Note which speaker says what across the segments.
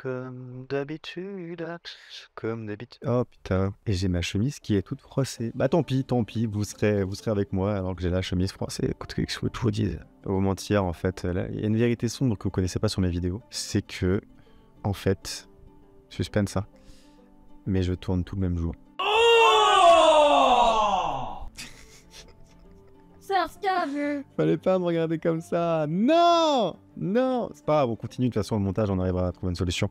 Speaker 1: Comme d'habitude, comme d'habitude.
Speaker 2: Oh putain, et j'ai ma chemise qui est toute froissée. Bah tant pis, vous serez avec moi alors que j'ai la chemise froissée. Écoute, que je vous dise, pas vous mentir, en fait, là, il y a une vérité sombre que vous connaissez pas sur mes vidéos. C'est que, en fait, suspense ça, mais je tourne tout le même jour.
Speaker 3: Self-cover.
Speaker 2: Fallait pas me regarder comme ça. Non, non, c'est pas grave, on continue. De toute façon, au montage, on arrivera à trouver une solution.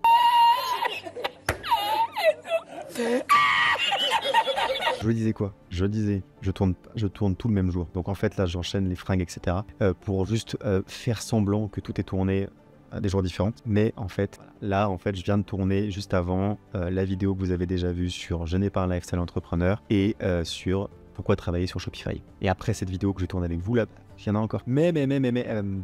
Speaker 2: Je disais quoi? Je disais, je tourne tout le même jour. Donc en fait, là, j'enchaîne les fringues, etc. Pour juste faire semblant que tout est tourné à des jours différents. Mais en fait, là, je viens de tourner juste avant la vidéo que vous avez déjà vue sur Je n'ai pas un lifestyle entrepreneur et sur pourquoi travailler sur Shopify. Et après cette vidéo que je tourne avec vous, là, il y en a encore. Mais,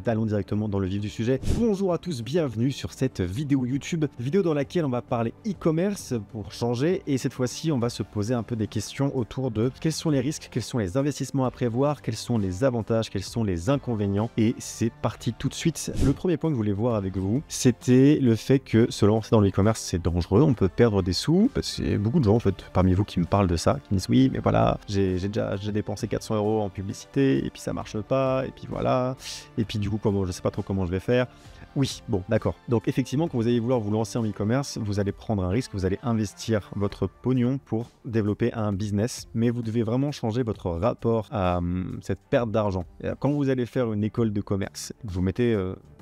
Speaker 2: allons directement dans le vif du sujet. Bonjour à tous, bienvenue sur cette vidéo YouTube. Vidéo dans laquelle on va parler e-commerce pour changer. Et cette fois-ci, on va se poser un peu des questions autour de quels sont les risques, quels sont les investissements à prévoir, quels sont les avantages, quels sont les inconvénients. Et c'est parti tout de suite. Le premier point que je voulais voir avec vous, c'était le fait que se lancer dans le e-commerce, c'est dangereux. On peut perdre des sous. Parce qu'il y a beaucoup de gens, en fait, parmi vous qui me parlent de ça, qui me disent oui, mais voilà, j'ai dépensé 400 € en publicité et puis ça marche pas. Et puis voilà, et puis du coup je sais pas trop comment je vais faire. Oui, bon, d'accord. Donc effectivement, quand vous allez vouloir vous lancer en e-commerce, vous allez prendre un risque, vous allez investir votre pognon pour développer un business, mais vous devez vraiment changer votre rapport à cette perte d'argent. Quand vous allez faire une école de commerce, vous mettez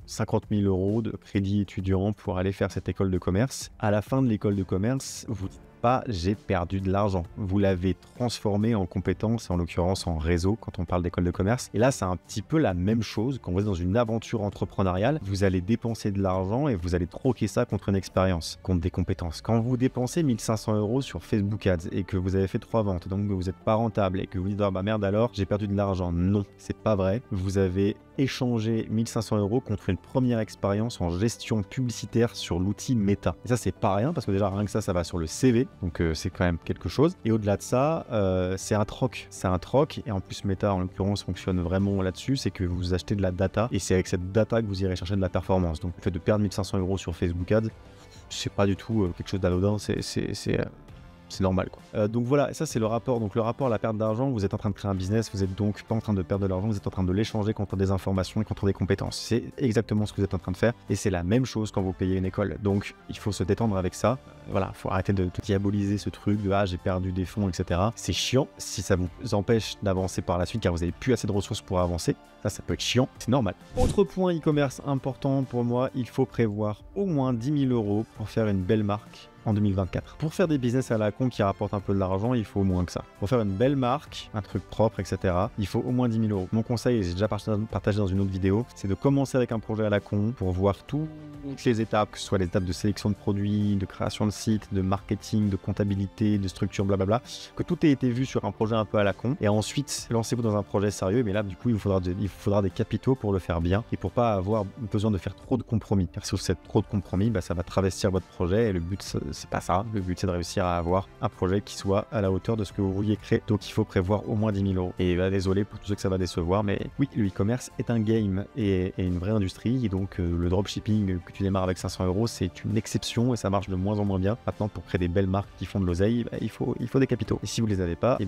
Speaker 2: 50 000 € de crédit étudiant pour aller faire cette école de commerce. À la fin de l'école de commerce, vous dites pas j'ai perdu de l'argent. Vous l'avez transformé en compétence, en l'occurrence en réseau quand on parle d'école de commerce. Et là, c'est un petit peu la même chose. Quand vous êtes dans une aventure entrepreneuriale, vous allez dépenser de l'argent et vous allez troquer ça contre une expérience, contre des compétences. Quand vous dépensez 1500 € sur Facebook Ads et que vous avez fait 3 ventes, donc que vous n'êtes pas rentable et que vous dites ah bah merde alors, j'ai perdu de l'argent. Non, c'est pas vrai. Vous avez échanger 1500 € contre une première expérience en gestion publicitaire sur l'outil Meta. Et ça, c'est pas rien parce que déjà, rien que ça va sur le CV. Donc, c'est quand même quelque chose. Et au-delà de ça, c'est un troc. C'est un troc. Et en plus, Meta, en l'occurrence, fonctionne vraiment là-dessus. C'est que vous achetez de la data et c'est avec cette data que vous irez chercher de la performance. Donc, le fait de perdre 1500 € sur Facebook Ads, c'est pas du tout quelque chose d'anodin. C'est normal quoi. Donc voilà, ça c'est le rapport. Donc le rapport à la perte d'argent, vous êtes en train de créer un business, vous êtes donc pas en train de perdre de l'argent, vous êtes en train de l'échanger contre des informations et contre des compétences. C'est exactement ce que vous êtes en train de faire et c'est la même chose quand vous payez une école. Donc il faut se détendre avec ça. Voilà, faut arrêter de diaboliser ce truc de ah j'ai perdu des fonds, etc. C'est chiant si ça vous empêche d'avancer par la suite car vous n'avez plus assez de ressources pour avancer. Ça peut être chiant, c'est normal. Autre point e-commerce important pour moi, il faut prévoir au moins 10 000 € pour faire une belle marque en 2024. Pour faire des business à la con qui rapportent un peu de l'argent, il faut au moins que ça. Pour faire une belle marque, un truc propre, etc., il faut au moins 10 000 €. Mon conseil, et j'ai déjà partagé dans une autre vidéo, c'est de commencer avec un projet à la con pour voir toutes les étapes, que ce soit les étapes de sélection de produits, de création de site, de marketing, de comptabilité, de structure, blablabla, que tout ait été vu sur un projet un peu à la con. Et ensuite, lancez-vous dans un projet sérieux. Mais là, du coup, il vous faudra des capitaux pour le faire bien et pour pas avoir besoin de faire trop de compromis. Car si vous faites trop de compromis, ça va travestir votre projet et le but, c'est pas ça. Le but, c'est de réussir à avoir un projet qui soit à la hauteur de ce que vous vouliez créer. Donc, il faut prévoir au moins 10 000 €. Et désolé pour tous ceux que ça va décevoir, mais oui, le e-commerce est un game et une vraie industrie. Et donc, le dropshipping que tu démarres avec 500 €, c'est une exception et ça marche de moins en moins bien. Maintenant, pour créer des belles marques qui font de l'oseille, il faut des capitaux. Et si vous les avez pas, il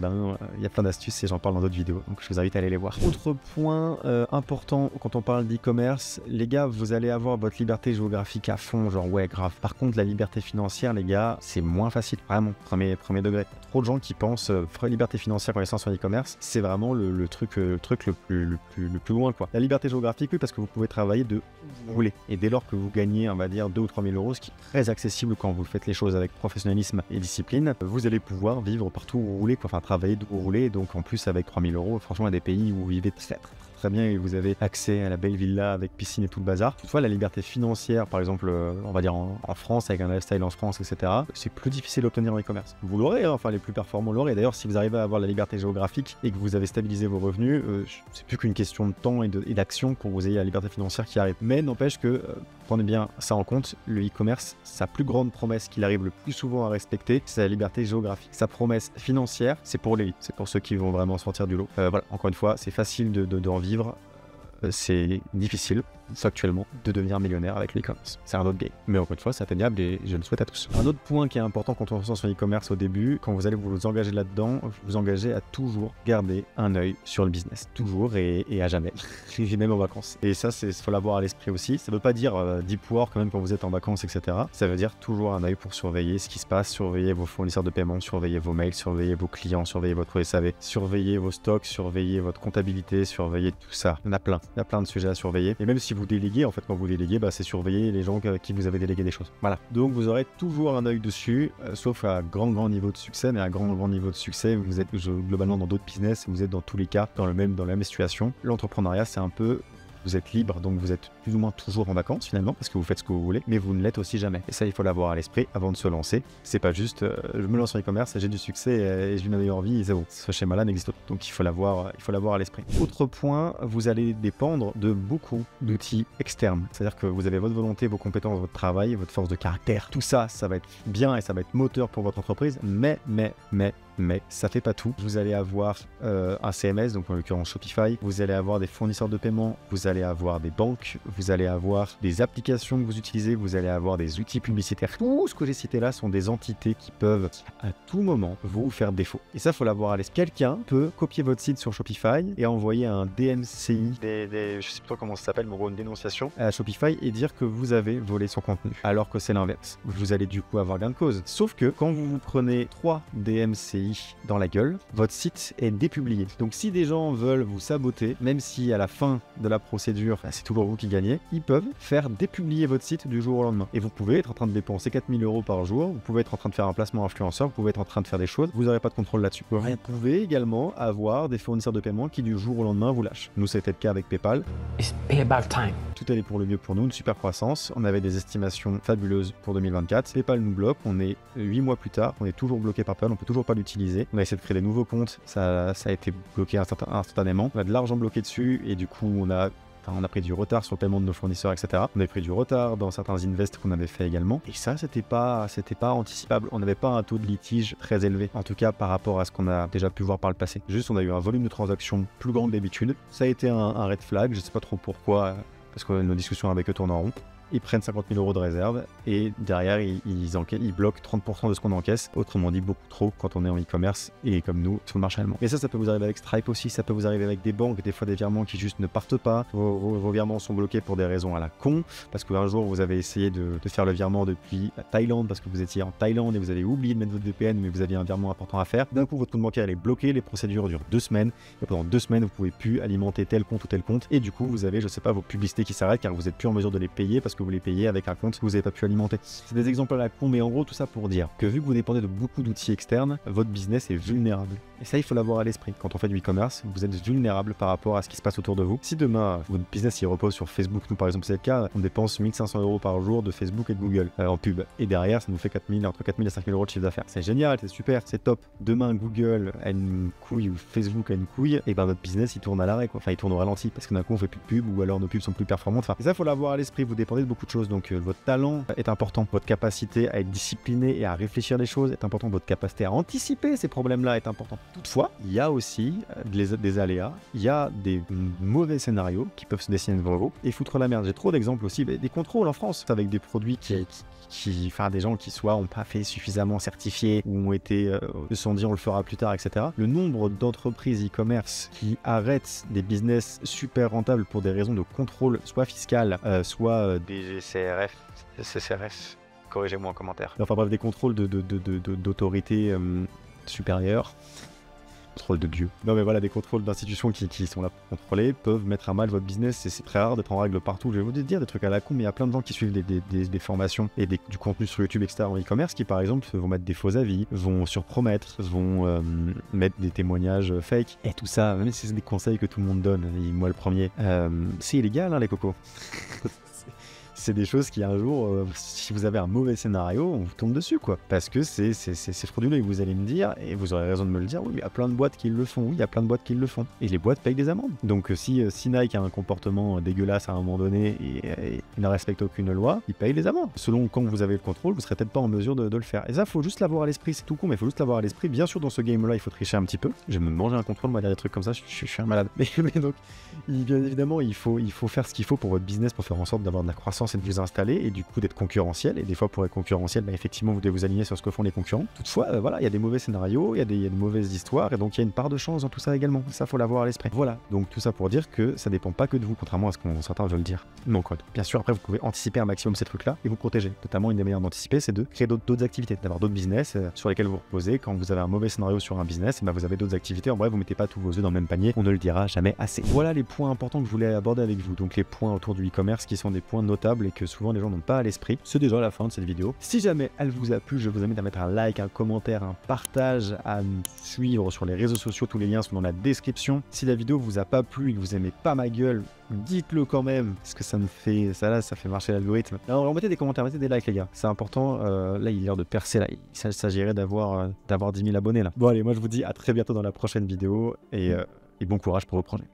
Speaker 2: y a plein d'astuces et j'en parle dans d'autres vidéos. Donc, je vous invite à aller les voir. Autre point important quand on parle d'e-commerce, les gars, vous allez avoir votre liberté géographique à fond, genre ouais, grave. Par contre, la liberté financière, les gars, c'est moins facile, vraiment, premier degré. Trop de gens qui pensent liberté financière quand ils sont sur e-commerce, c'est vraiment le truc le plus loin, quoi. La liberté géographique, oui, parce que vous pouvez travailler de où vous voulez. Et dès lors que vous gagnez, on va dire, 2 ou 3 000 €, ce qui est très accessible quand vous faites les choses avec professionnalisme et discipline, vous allez pouvoir vivre partout où vous voulez, quoi. Enfin, travailler d'où vous voulez. Donc, en plus, avec 3 000 €, franchement, il y a des pays où vous vivez très bien et vous avez accès à la belle villa avec piscine et tout le bazar. Toutefois, la liberté financière, par exemple, on va dire en France, avec un lifestyle en France, etc., c'est plus difficile d'obtenir en e-commerce. Vous l'aurez, hein, enfin les plus performants l'auraient. D'ailleurs, si vous arrivez à avoir la liberté géographique et que vous avez stabilisé vos revenus, c'est plus qu'une question de temps et d'action pour que vous ayez la liberté financière qui arrive. Mais n'empêche que, prenez bien ça en compte, le e-commerce, sa plus grande promesse qu'il arrive le plus souvent à respecter, c'est la liberté géographique. Sa promesse financière, c'est pour l'élite, c'est pour ceux qui vont vraiment sortir du lot. Voilà, encore une fois, c'est facile d'en vivre. c'est difficile, factuellement, de devenir millionnaire avec l'e-commerce. C'est un autre game. Mais encore une fois, c'est atteignable et je le souhaite à tous. Un autre point qui est important quand on se lance sur l'e-commerce au début, quand vous allez vous engager là-dedans, vous vous engagez à toujours garder un œil sur le business. Toujours et à jamais. Et même en vacances. Et ça, il faut l'avoir à l'esprit aussi. Ça veut pas dire deep work quand même quand vous êtes en vacances, etc. Ça veut dire toujours un œil pour surveiller ce qui se passe, surveiller vos fournisseurs de paiement, surveiller vos mails, surveiller vos clients, surveiller votre SAV, surveiller vos stocks, surveiller votre comptabilité, surveiller tout ça. Il y en a plein. Il y a plein de sujets à surveiller. Et même si vous déléguez, en fait, quand vous déléguez, c'est surveiller les gens qui vous avez délégué des choses. Voilà. Donc vous aurez toujours un œil dessus, sauf à grand niveau de succès. Mais à grand niveau de succès, vous êtes globalement dans d'autres business, vous êtes dans tous les cas dans la même situation. L'entrepreneuriat, c'est un peu... Vous êtes libre, donc vous êtes plus ou moins toujours en vacances finalement, parce que vous faites ce que vous voulez, mais vous ne l'êtes aussi jamais. Et ça, il faut l'avoir à l'esprit avant de se lancer. C'est pas juste, je me lance en e-commerce, j'ai du succès et j'ai une meilleure vie, et c'est bon. Ce schéma-là n'existe pas. Donc il faut l'avoir à l'esprit. Autre point, vous allez dépendre de beaucoup d'outils externes. C'est-à-dire que vous avez votre volonté, vos compétences, votre travail, votre force de caractère. Tout ça, ça va être bien et ça va être moteur pour votre entreprise, mais ça fait pas tout. Vous allez avoir un CMS, donc en l'occurrence Shopify, vous allez avoir des fournisseurs de paiement, vous allez avoir des banques, vous allez avoir des applications que vous utilisez, vous allez avoir des outils publicitaires. Tout ce que j'ai cité là sont des entités qui peuvent à tout moment vous faire défaut. Et ça, faut l'avoir à l'esprit. Quelqu'un peut copier votre site sur Shopify et envoyer un DMCI, je sais pas comment ça s'appelle, mais en gros une dénonciation à Shopify et dire que vous avez volé son contenu, alors que c'est l'inverse. Vous allez du coup avoir gain de cause. Sauf que quand vous vous prenez 3 DMCI dans la gueule, votre site est dépublié. Donc si des gens veulent vous saboter, même si à la fin de la procédure, c'est toujours vous qui gagnez, ils peuvent faire dépublier votre site du jour au lendemain. Et vous pouvez être en train de dépenser 4000 € par jour, vous pouvez être en train de faire un placement influenceur, vous pouvez être en train de faire des choses, vous n'aurez pas de contrôle là-dessus. Vous pouvez également avoir des fournisseurs de paiement qui du jour au lendemain vous lâchent. Nous, c'était le cas avec PayPal.
Speaker 3: It's payback time.
Speaker 2: Tout allait pour le mieux pour nous, une super croissance. On avait des estimations fabuleuses pour 2024. PayPal nous bloque, on est 8 mois plus tard, on est toujours bloqué par PayPal, on peut toujours pas l'utiliser. On a essayé de créer des nouveaux comptes, ça a été bloqué instantanément. On a de l'argent bloqué dessus et du coup on a pris du retard sur le paiement de nos fournisseurs, etc. On avait pris du retard dans certains invests qu'on avait fait également. Et ça, c'était pas anticipable. On n'avait pas un taux de litige très élevé, en tout cas par rapport à ce qu'on a déjà pu voir par le passé. Juste, on a eu un volume de transactions plus grand que d'habitude. Ça a été un red flag, je sais pas trop pourquoi, parce que nos discussions avec eux tournent en rond. Ils prennent 50 000 € de réserve et derrière ils bloquent 30% de ce qu'on encaisse, autrement dit beaucoup trop quand on est en e-commerce et comme nous sur le marché allemand. Mais ça peut vous arriver avec Stripe aussi, ça peut vous arriver avec des banques, des fois des virements qui juste ne partent pas, vos virements sont bloqués pour des raisons à la con, parce qu'un jour vous avez essayé de faire le virement depuis la Thaïlande parce que vous étiez en Thaïlande et vous avez oublié de mettre votre VPN mais vous aviez un virement important à faire. D'un coup votre compte bancaire est bloqué, les procédures durent 2 semaines et pendant 2 semaines vous pouvez plus alimenter tel compte ou tel compte et du coup vous avez vos publicités qui s'arrêtent car vous êtes plus en mesure de les payer parce que vous les payez avec un compte que vous n'avez pas pu alimenter. C'est des exemples à la con, mais en gros tout ça pour dire que vu que vous dépendez de beaucoup d'outils externes, votre business est vulnérable. Et ça, il faut l'avoir à l'esprit. Quand on fait du e-commerce, vous êtes vulnérable par rapport à ce qui se passe autour de vous. Si demain, votre business il repose sur Facebook, nous par exemple c'est le cas, on dépense 1500 € par jour de Facebook et de Google en pub. Et derrière, ça nous fait entre 4000 et 5000 € de chiffre d'affaires. C'est génial, c'est super, c'est top. Demain, Google a une couille ou Facebook a une couille, et ben notre business il tourne à l'arrêt, quoi. Enfin, il tourne au ralenti parce que d'un coup on fait plus de pub ou alors nos pubs sont plus performantes. Enfin, et ça, il faut l'avoir à l'esprit. Vous dépendez de beaucoup de choses. Donc, votre talent est important. Votre capacité à être discipliné et à réfléchir les choses est important. Votre capacité à anticiper ces problèmes-là est importante. Toutefois, il y a aussi des aléas, il y a des mauvais scénarios qui peuvent se dessiner devant vous et foutre la merde. J'ai trop d'exemples aussi, des contrôles en France avec des produits des gens qui soit ont pas fait suffisamment certifiés ou ont été se sont dit on le fera plus tard, etc. Le nombre d'entreprises e-commerce qui arrêtent des business super rentables pour des raisons de contrôle, soit fiscal, soit
Speaker 1: des CCRF, corrigez-moi en commentaire.
Speaker 2: Enfin bref, des contrôles d'autorité supérieure. Contrôle de Dieu. Non mais voilà, des contrôles d'institutions qui sont là pour contrôler peuvent mettre à mal votre business et c'est très rare d'être en règle partout. Je vais vous dire des trucs à la con, mais il y a plein de gens qui suivent des formations et du contenu sur YouTube, etc. en e-commerce qui par exemple vont mettre des faux avis, vont surpromettre, vont mettre des témoignages fake et tout ça, même si c'est des conseils que tout le monde donne, et moi le premier, c'est illégal hein, les cocos. c'est des choses qui un jour, si vous avez un mauvais scénario, on vous tombe dessus, quoi. Parce que c'est frauduleux, et vous allez me dire, et vous aurez raison de me le dire, oui, mais il y a plein de boîtes qui le font, oui, il y a plein de boîtes qui le font. Et les boîtes payent des amendes. Donc si Nike a un comportement dégueulasse à un moment donné et ne respecte aucune loi, il paye les amendes. Selon quand vous avez le contrôle, vous serez peut-être pas en mesure de le faire. Et ça, faut juste l'avoir à l'esprit, c'est tout con, mais il faut juste l'avoir à l'esprit. Bien sûr, dans ce game-là, il faut tricher un petit peu. Je vais me manger un contrôle, moi, derrière des trucs comme ça, je suis un malade. Mais donc, bien évidemment, il faut faire ce qu'il faut pour votre business, pour faire en sorte d'avoir de la croissance et de vous installer, et du coup d'être concurrentiel. Et des fois, pour être concurrentiel, effectivement, vous devez vous aligner sur ce que font les concurrents. Toutefois, voilà, il y a des mauvais scénarios, il y a des mauvaises histoires, et donc il y a une part de chance dans tout ça également. Ça, faut l'avoir à l'esprit. Voilà, donc tout ça pour dire que ça dépend pas que de vous, contrairement à ce qu'on certains veulent dire. Donc, bien sûr, après, vous pouvez anticiper un maximum ces trucs-là et vous protéger. Notamment, une des manières d'anticiper, c'est de créer d'autres activités, d'avoir d'autres business sur lesquels vous reposez. Quand vous avez un mauvais scénario sur un business, vous avez d'autres activités. En bref, vous mettez pas tous vos œufs dans le même panier. On ne le dira jamais assez. Voilà les points importants que je voulais aborder avec vous. Donc les points autour du e-commerce qui sont des points notables et que souvent les gens n'ont pas à l'esprit. C'est déjà la fin de cette vidéo. Si jamais elle vous a plu, je vous invite à mettre un like, un commentaire, un partage, à me suivre sur les réseaux sociaux. Tous les liens sont dans la description. Si la vidéo vous a pas plu et que vous aimez pas ma gueule, dites-le quand même, parce que ça fait marcher l'algorithme. Alors mettez des commentaires, mettez des likes les gars, c'est important. Là il a l'air de percer, là il s'agirait d'avoir 10 000 abonnés là. Bon allez, moi je vous dis à très bientôt dans la prochaine vidéo et bon courage pour vos projets.